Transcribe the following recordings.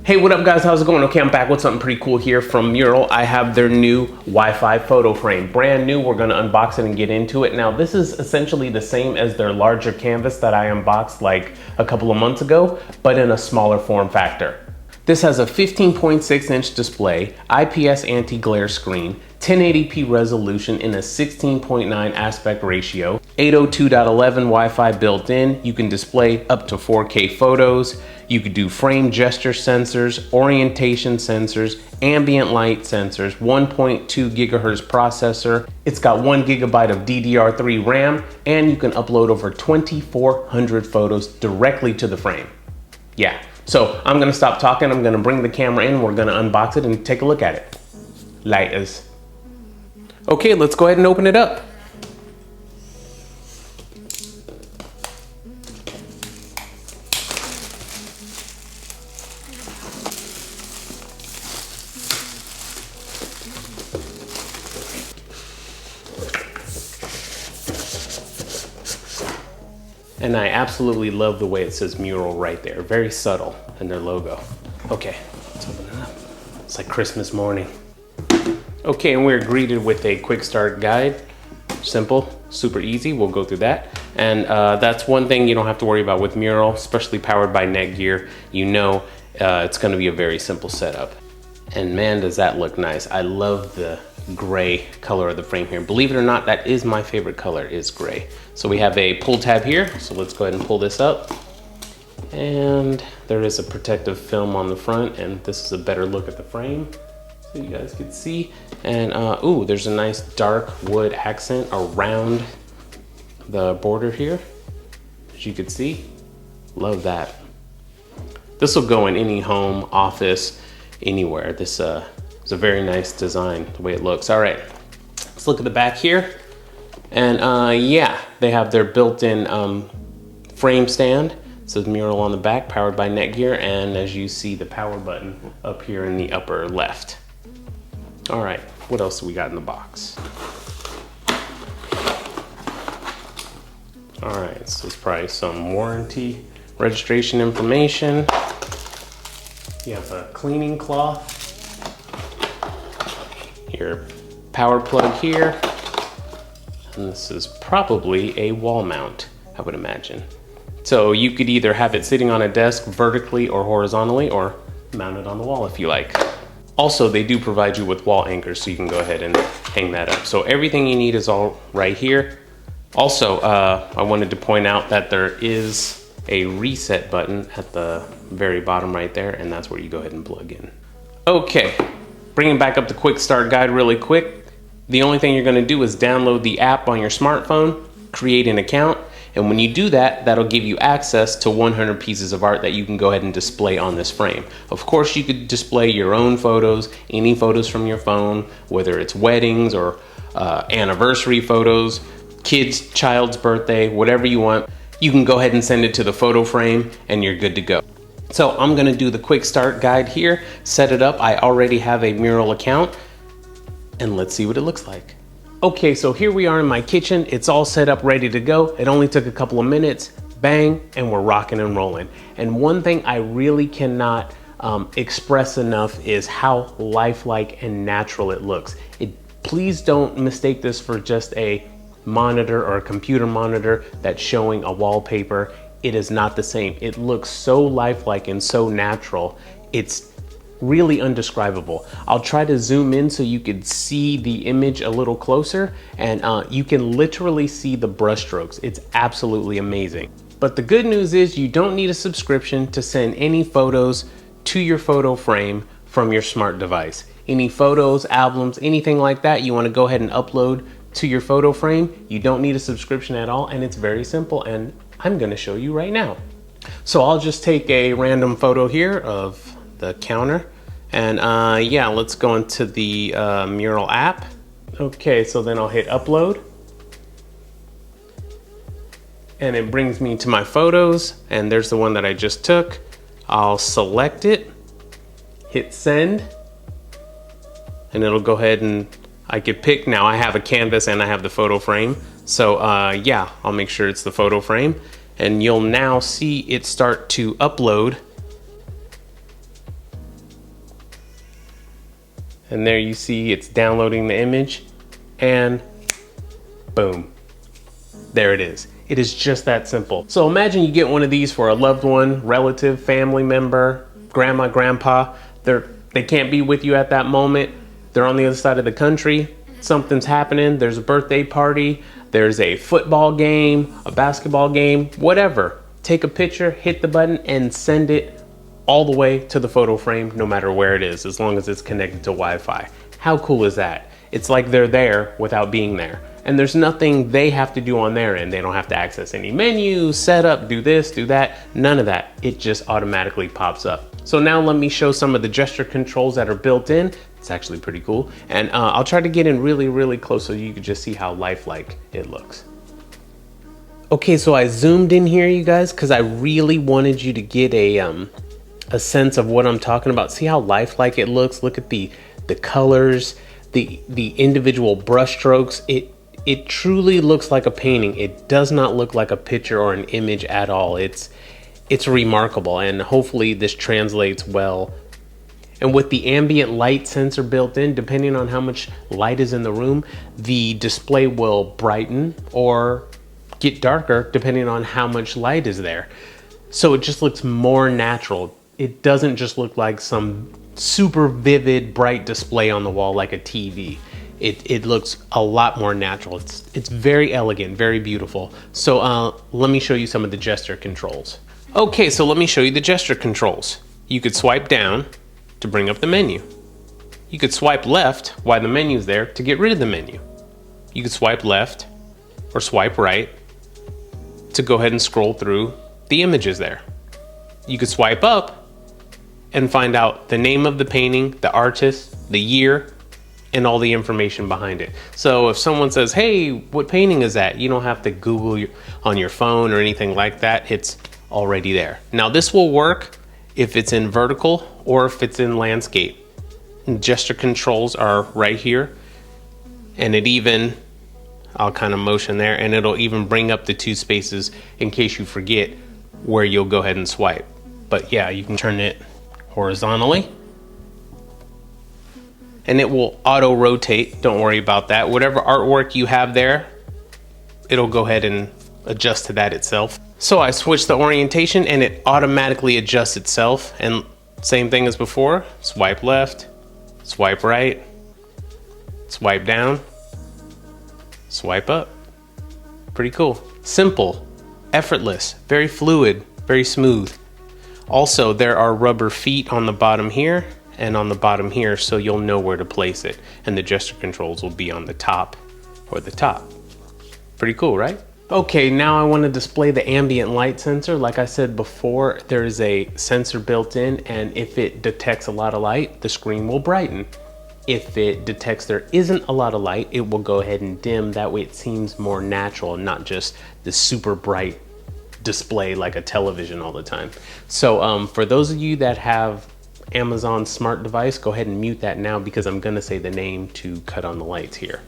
Hey, what up guys, how's it going? Okay, I'm back with something pretty cool here from Meural. I have their new Wi-Fi photo frame. Brand new, we're gonna unbox it and get into it. Now, this is essentially the same as their larger canvas that I unboxed like a couple of months ago, but in a smaller form factor. This has a 15.6 inch display, IPS anti-glare screen, 1080p resolution in a 16.9 aspect ratio, 802.11 Wi-Fi built in. You can display up to 4K photos. You could do frame gesture sensors, orientation sensors, ambient light sensors, 1.2 gigahertz processor. It's got 1 gigabyte of DDR3 RAM, and you can upload over 2,400 photos directly to the frame. Yeah, so I'm gonna stop talking. I'm gonna bring the camera in. We're gonna unbox it and take a look at it. Lighters. Okay, let's go ahead and open it up. And I absolutely love the way it says Meural right there. Very subtle in their logo. Okay, let's open it up. It's like Christmas morning. Okay, and we're greeted with a quick start guide. Simple, super easy, we'll go through that. And that's one thing you don't have to worry about with Meural, especially powered by Netgear. You know it's gonna be a very simple setup. And man, does that look nice. I love the gray color of the frame here. Believe it or not, that is my favorite color, is gray. So we have a pull tab here, so let's go ahead and pull this up. And there is a protective film on the front, and this is a better look at the frame, so you guys can see. And ooh, there's a nice dark wood accent around the border here, as you can see. Love that. This will go in any home, office, anywhere. This is a very nice design, the way it looks. All right, let's look at the back here. And yeah, they have their built-in frame stand. It says Meural on the back, powered by Netgear, and as you see, the power button up here in the upper left. All right, what else do we got in the box? All right, so it's probably some warranty, registration information. You have a cleaning cloth. Your power plug here. And this is probably a wall mount, I would imagine. So you could either have it sitting on a desk vertically or horizontally, or mount it on the wall if you like. Also, they do provide you with wall anchors, so you can go ahead and hang that up. So everything you need is all right here. Also, I wanted to point out that there is a reset button at the very bottom right there, and that's where you go ahead and plug in. Okay, bringing back up the quick start guide really quick. The only thing you're gonna do is download the app on your smartphone, create an account, and when you do that, that'll give you access to 100 pieces of art that you can go ahead and display on this frame. Of course, you could display your own photos, any photos from your phone, whether it's weddings or anniversary photos, kids, child's birthday, whatever you want. You can go ahead and send it to the photo frame and you're good to go. So I'm gonna do the quick start guide here, set it up. I already have a Meural account, and let's see what it looks like. Okay, so here we are in my kitchen. It's all set up, ready to go. It only took a couple of minutes, bang, and we're rocking and rolling. And one thing I really cannot express enough is how lifelike and natural it looks. Please don't mistake this for just a monitor or a computer monitor that's showing a wallpaper. It is not the same. It looks so lifelike and so natural. It's really undescribable. I'll try to zoom in so you could see the image a little closer, and you can literally see the brush strokes. It's absolutely amazing. But the good news is you don't need a subscription to send any photos to your photo frame from your smart device. Any photos, albums, anything like that you want to go ahead and upload to your photo frame, you don't need a subscription at all, and it's very simple, and I'm going to show you right now. So I'll just take a random photo here of the counter, and yeah, let's go into the Meural app. Okay, so then I'll hit upload, and it brings me to my photos, and there's the one that I just took. I'll select it, hit send, and it'll go ahead and I could pick. Now I have a canvas and I have the photo frame, so yeah, I'll make sure it's the photo frame, and you'll now see it start to upload And there you see it's downloading the image, and boom, there it is. It is just that simple. So imagine you get one of these for a loved one, relative, family member, grandma, grandpa. They can't be with you at that moment. They're on the other side of the country. Something's happening. There's a birthday party. There's a football game, a basketball game, whatever. Take a picture, hit the button, and send it all the way to the photo frame, no matter where it is, as long as it's connected to Wi-Fi. How cool is that? It's like they're there without being there. And there's nothing they have to do on their end. They don't have to access any menus, set up, do this, do that, none of that. It just automatically pops up. So now let me show some of the gesture controls that are built in. It's actually pretty cool. And I'll try to get in really, really close so you can just see how lifelike it looks. Okay, so I zoomed in here, you guys, because I really wanted you to get a sense of what I'm talking about. See how lifelike it looks? Look at the colors, the individual brush strokes. It truly looks like a painting. It does not look like a picture or an image at all. It's remarkable, and hopefully this translates well. And with the ambient light sensor built in, depending on how much light is in the room, the display will brighten or get darker depending on how much light is there. So it just looks more natural. It doesn't just look like some super vivid bright display on the wall like a TV. It looks a lot more natural. It's very elegant, very beautiful. So let me show you some of the gesture controls. Okay, so let me show you the gesture controls. You could swipe down to bring up the menu. You could swipe left while the menu's there to get rid of the menu. You could swipe left or swipe right to go ahead and scroll through the images there. You could swipe up and find out the name of the painting, the artist, the year, and all the information behind it. So if someone says, hey, what painting is that? You don't have to Google on your phone or anything like that. It's already there. Now this will work if it's in vertical or if it's in landscape. And gesture controls are right here. And it even, I'll kind of motion there, and it'll even bring up the 2 spaces in case you forget where you'll go ahead and swipe. But yeah, you can turn it horizontally, and it will auto rotate. Don't worry about that. Whatever artwork you have there, it'll go ahead and adjust to that itself. So I switched the orientation and it automatically adjusts itself. And same thing as before, swipe left, swipe right, swipe down, swipe up. Pretty cool. Simple, effortless, very fluid, very smooth. Also, there are rubber feet on the bottom here and on the bottom here, so you'll know where to place it. And the gesture controls will be on the top or the top. Pretty cool, right? Okay, now I want to display the ambient light sensor. Like I said before, there is a sensor built in, and if it detects a lot of light, the screen will brighten. If it detects there isn't a lot of light, it will go ahead and dim. That way it seems more natural and not just the super bright display like a television all the time. So for those of you that have Amazon smart device, go ahead and mute that now because I'm gonna say the name to cut on the lights here.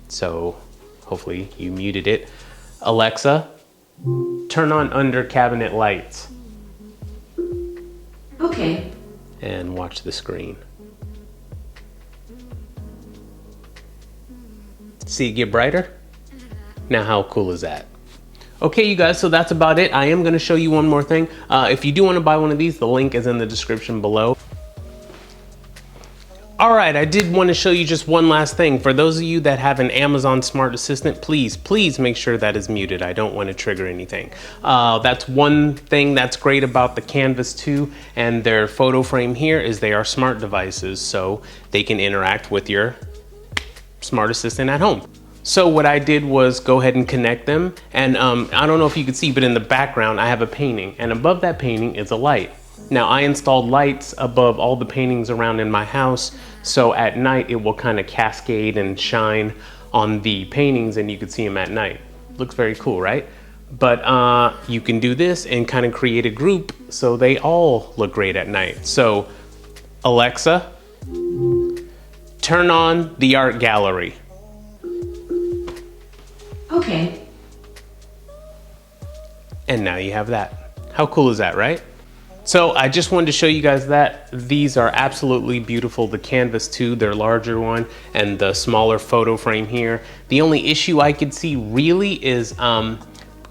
So hopefully you muted it. Alexa, turn on under cabinet lights. Okay. And watch the screen. See it get brighter? Now how cool is that? Okay, you guys, so that's about it. I am going to show you one more thing. If you do want to buy one of these, the link is in the description below. All right, I did want to show you just one last thing. For those of you that have an Amazon Smart Assistant, please make sure that is muted. I don't want to trigger anything. That's one thing that's great about the Canvas 2 and their Photoframe here is they are smart devices, so they can interact with your Smart Assistant at home. So what I did was go ahead and connect them, and I don't know if you can see, but in the background I have a painting, and above that painting is a light. Now I installed lights above all the paintings around in my house, so at night it will kind of cascade and shine on the paintings and you can see them at night. Looks very cool, right? But you can do this and kind of create a group so they all look great at night. So Alexa, turn on the art gallery. Okay. And now you have that. How cool is that, right? So I just wanted to show you guys that these are absolutely beautiful. The Canvas 2, their larger one, and the smaller Photoframe here. The only issue I could see really is gonna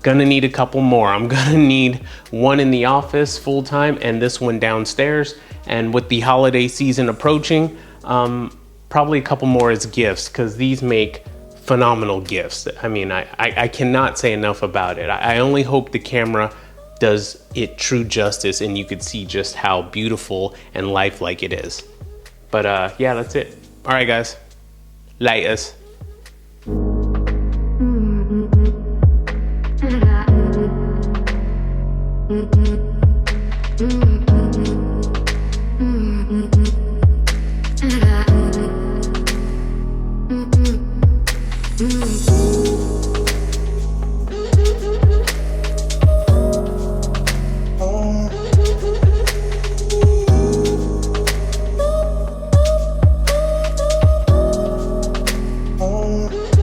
need a couple more. I'm gonna need one in the office full time and this one downstairs. And with the holiday season approaching, probably a couple more as gifts, because these make phenomenal gifts. I mean, I cannot say enough about it. I only hope the camera does it true justice and you could see just how beautiful and lifelike it is. But yeah, that's it. All right, guys, laters. Mm-hmm.